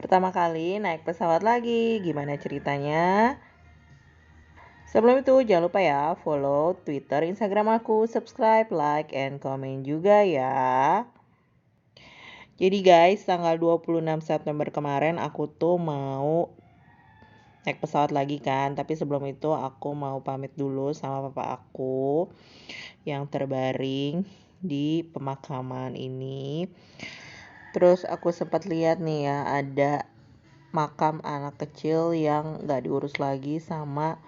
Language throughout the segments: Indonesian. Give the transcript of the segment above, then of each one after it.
Pertama kali naik pesawat lagi, gimana ceritanya? Sebelum itu jangan lupa ya follow Twitter, Instagram aku, subscribe, like, and comment juga ya. Jadi guys, tanggal 26 September kemarin aku tuh mau naik pesawat lagi kan. Tapi sebelum itu aku mau pamit dulu sama papa aku yang terbaring di pemakaman ini. Terus aku sempat lihat nih ya, ada makam anak kecil yang gak diurus lagi sama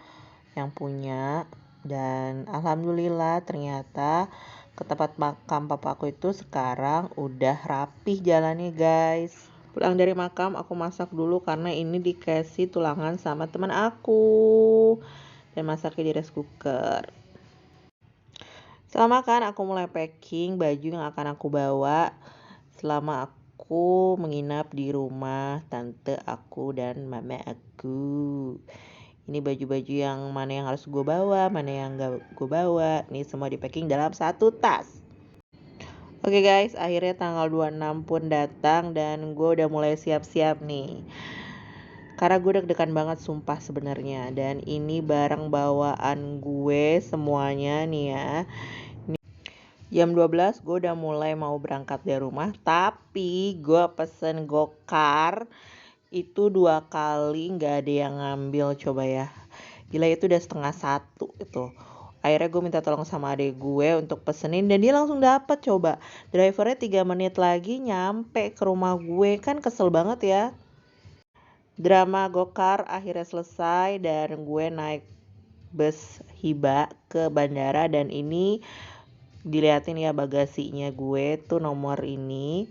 yang punya. Dan alhamdulillah ternyata ke tempat makam papaku itu sekarang udah rapih jalannya guys. Pulang dari makam aku masak dulu karena ini dikasih tulangan sama teman aku. Dan masaknya di rice cooker. Setelah makan aku mulai packing baju yang akan aku bawa selama aku menginap di rumah tante aku dan mama aku. Ini baju-baju yang mana yang harus gue bawa, mana yang gak gue bawa. Ini semua di packing dalam satu tas. Oke guys, akhirnya tanggal 26 pun datang dan gue udah mulai siap-siap nih. Karena gue deg-degan banget sumpah sebenarnya. Dan ini barang bawaan gue semuanya nih ya. Jam 12 gue udah mulai mau berangkat dari rumah. Tapi gue pesen gokar itu 2 kali gak ada yang ngambil, coba ya. Gila, itu udah 12:30 itu. Akhirnya gue minta tolong sama adik gue untuk pesenin dan dia langsung dapet, coba. Drivernya 3 menit lagi nyampe ke rumah gue, kan kesel banget ya. Drama gokar akhirnya selesai dan gue naik bus Hiba ke bandara. Dan ini diliatin ya bagasinya gue tuh nomor ini.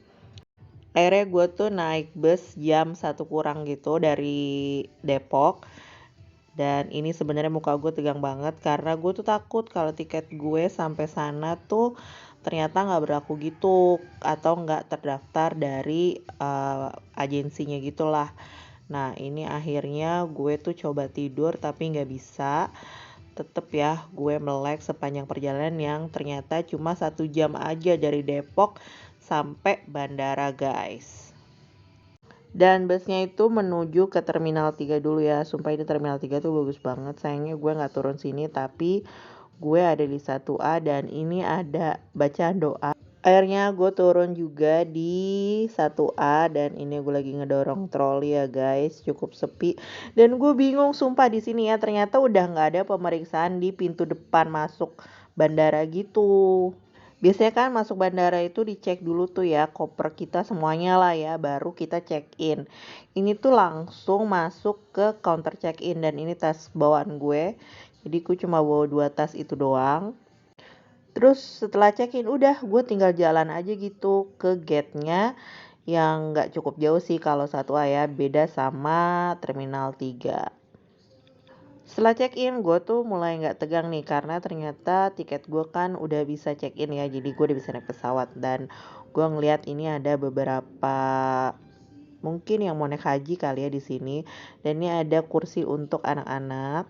Akhirnya gue tuh naik bus jam 1 kurang gitu dari Depok. Dan ini sebenarnya muka gue tegang banget karena gue tuh takut kalau tiket gue sampai sana tuh ternyata nggak berlaku gitu atau nggak terdaftar dari agensinya gitulah. Nah ini akhirnya gue tuh coba tidur tapi nggak bisa. Tetep ya gue melek sepanjang perjalanan yang ternyata cuma 1 jam aja dari Depok sampai bandara guys. Dan busnya itu menuju ke Terminal 3 dulu ya. Sumpah ini Terminal 3 tuh bagus banget. Sayangnya gue gak turun sini tapi gue ada di 1A dan ini ada bacaan doa. Akhirnya gue turun juga di 1A dan ini gue lagi ngedorong troli ya guys, cukup sepi. Dan gue bingung sumpah di sini ya, ternyata udah nggak ada pemeriksaan di pintu depan masuk bandara gitu. Biasanya kan masuk bandara itu dicek dulu tuh ya koper kita semuanya lah ya, baru kita check in. Ini tuh langsung masuk ke counter check in dan ini tas bawaan gue. Jadi gue cuma bawa 2 tas itu doang. Terus setelah check-in udah gue tinggal jalan aja gitu ke gate-nya yang gak cukup jauh sih kalau 1A ya, beda sama Terminal 3. Setelah check-in gue tuh mulai gak tegang nih karena ternyata tiket gue kan udah bisa check-in ya, jadi gue udah bisa naik pesawat. Dan gue ngeliat ini ada beberapa mungkin yang mau naik haji kali ya di sini. Dan ini ada kursi untuk anak-anak.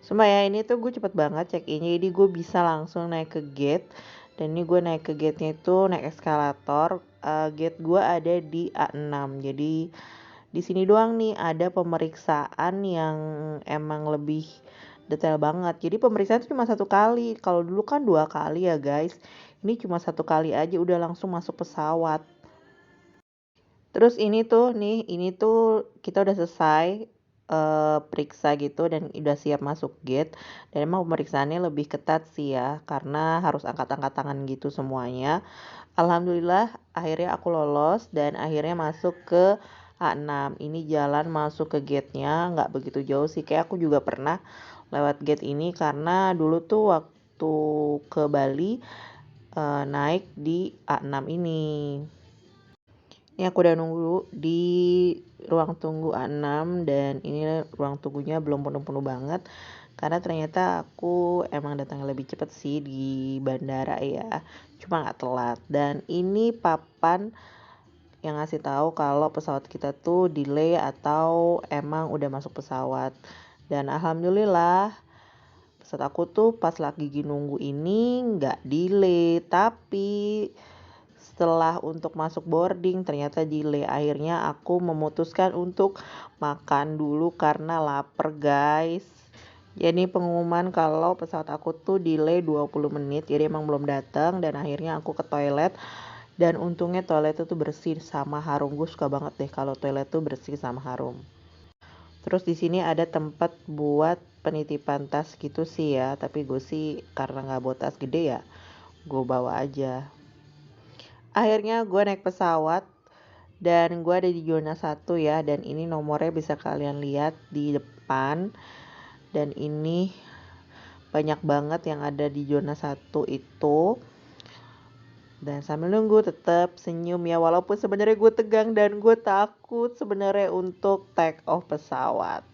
Sumpah ya ini tuh gue cepet banget check-innya, jadi gue bisa langsung naik ke gate. Dan ini gue naik ke gate-nya itu naik eskalator. Gate gue ada di A6. Jadi di sini doang nih ada pemeriksaan yang emang lebih detail banget. Jadi pemeriksaan itu cuma 1 kali. Kalau dulu kan 2 kali ya guys. Ini cuma 1 kali aja udah langsung masuk pesawat. Terus ini tuh kita udah selesai periksa gitu dan udah siap masuk gate. Dan emang pemeriksaannya lebih ketat sih ya karena harus angkat-angkat tangan gitu semuanya. Alhamdulillah akhirnya aku lolos dan akhirnya masuk ke A6. Ini jalan masuk ke gate-nya nggak begitu jauh sih, kayak aku juga pernah lewat gate ini karena dulu tuh waktu ke Bali naik di A6 ini. Ini aku udah nunggu di ruang tunggu A6 dan ini ruang tunggunya belum penuh-penuh banget karena ternyata aku emang datangnya lebih cepet sih di bandara ya, cuma nggak telat. Dan ini papan yang ngasih tahu kalau pesawat kita tuh delay atau emang udah masuk pesawat. Dan alhamdulillah pesawat aku tuh pas lagi nunggu ini nggak delay, tapi setelah untuk masuk boarding ternyata delay. Akhirnya aku memutuskan untuk makan dulu karena lapar guys. Jadi pengumuman kalau pesawat aku tuh delay 20 menit, jadi emang belum datang. Dan akhirnya aku ke toilet, dan untungnya toilet itu bersih sama harum. Gue suka banget deh kalau toilet tuh bersih sama harum. Terus di sini ada tempat buat penitipan tas gitu sih ya, tapi gue sih karena nggak bawa tas gede ya, gue bawa aja. Akhirnya gue naik pesawat dan gue ada di zona 1 ya, dan ini nomornya bisa kalian lihat di depan. Dan ini banyak banget yang ada di zona 1 itu. Dan sambil nunggu tetap senyum ya, walaupun sebenarnya gue tegang dan gue takut sebenarnya untuk take off pesawat.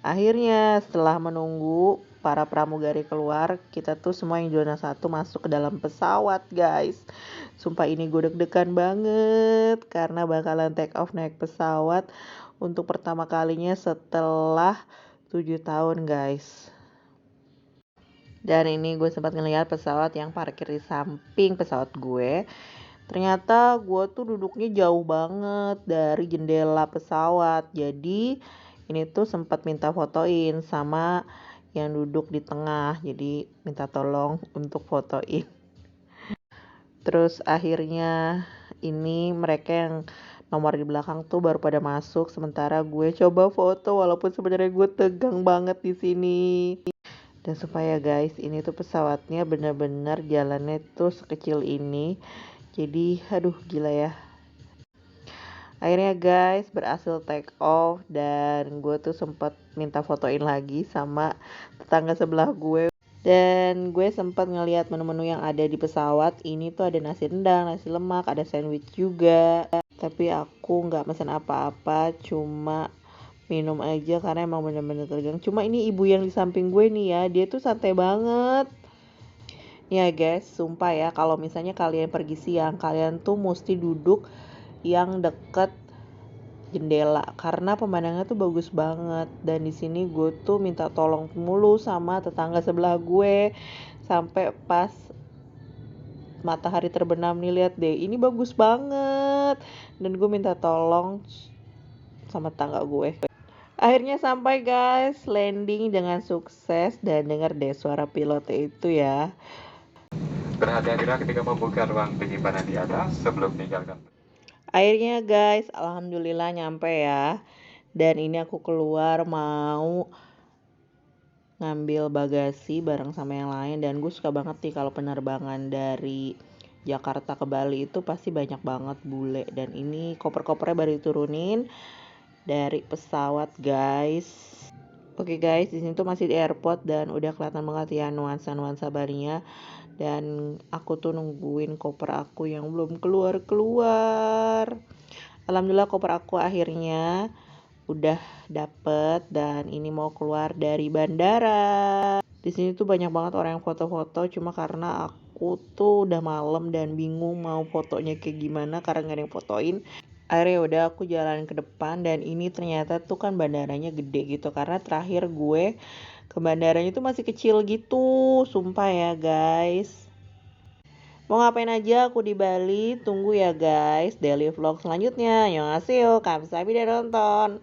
Akhirnya setelah menunggu para pramugari keluar, kita tuh semua yang zona 1 masuk ke dalam pesawat guys. Sumpah ini gue deg-degan banget karena bakalan take off naik pesawat untuk pertama kalinya setelah 7 tahun guys. Dan ini gue sempat ngeliat pesawat yang parkir di samping pesawat gue. Ternyata gue tuh duduknya jauh banget dari jendela pesawat. Jadi ini tuh sempat minta fotoin sama yang duduk di tengah. Jadi minta tolong untuk fotoin. Terus akhirnya ini mereka yang nomor di belakang tuh baru pada masuk, sementara gue coba foto walaupun sebenarnya gue tegang banget di sini. Dan supaya guys, ini tuh pesawatnya bener-bener jalannya tuh sekecil ini. Jadi aduh gila ya. Akhirnya guys berhasil take off, dan gue tuh sempat minta fotoin lagi sama tetangga sebelah gue. Dan gue sempat ngeliat menu-menu yang ada di pesawat. Ini tuh ada nasi rendang, nasi lemak, ada sandwich juga. Tapi aku nggak pesen apa-apa, cuma minum aja karena emang bener-bener tegang. Cuma ini ibu yang di samping gue nih ya, dia tuh santai banget. Ya guys, sumpah ya, kalau misalnya kalian pergi siang, kalian tuh mesti duduk yang deket jendela karena pemandangannya tuh bagus banget. Dan di sini gue tuh minta tolong mulu sama tetangga sebelah gue sampai pas matahari terbenam nih, lihat deh, ini bagus banget. Dan gue minta tolong sama tetangga gue. Akhirnya sampai guys, landing dengan sukses, dan denger deh suara pilotnya itu ya. Berhati-hatilah ketika membuka ruang penyimpanan di atas sebelum meninggalkan. Akhirnya guys, alhamdulillah nyampe ya. Dan ini aku keluar mau ngambil bagasi bareng sama yang lain. Dan gue suka banget nih kalau penerbangan dari Jakarta ke Bali itu pasti banyak banget bule. Dan ini koper-kopernya baru diturunin dari pesawat guys. Oke guys, di sini tuh masih di airport dan udah kelihatan banget ya nuansa-nuansa Balinya. Dan aku tuh nungguin koper aku yang belum keluar. Alhamdulillah koper aku akhirnya udah dapet, dan ini mau keluar dari bandara. Di sini tuh banyak banget orang yang foto-foto, cuma karena aku tuh udah malam dan bingung mau fotonya kayak gimana karena gak ada yang fotoin. Akhirnya udah aku jalan ke depan, dan ini ternyata tuh kan bandaranya gede gitu, karena terakhir gue ke bandaranya tuh masih kecil gitu, sumpah ya guys. Mau ngapain aja aku di Bali, tunggu ya guys daily vlog selanjutnya. Annyeonghaseyo, kamsahamnida nonton.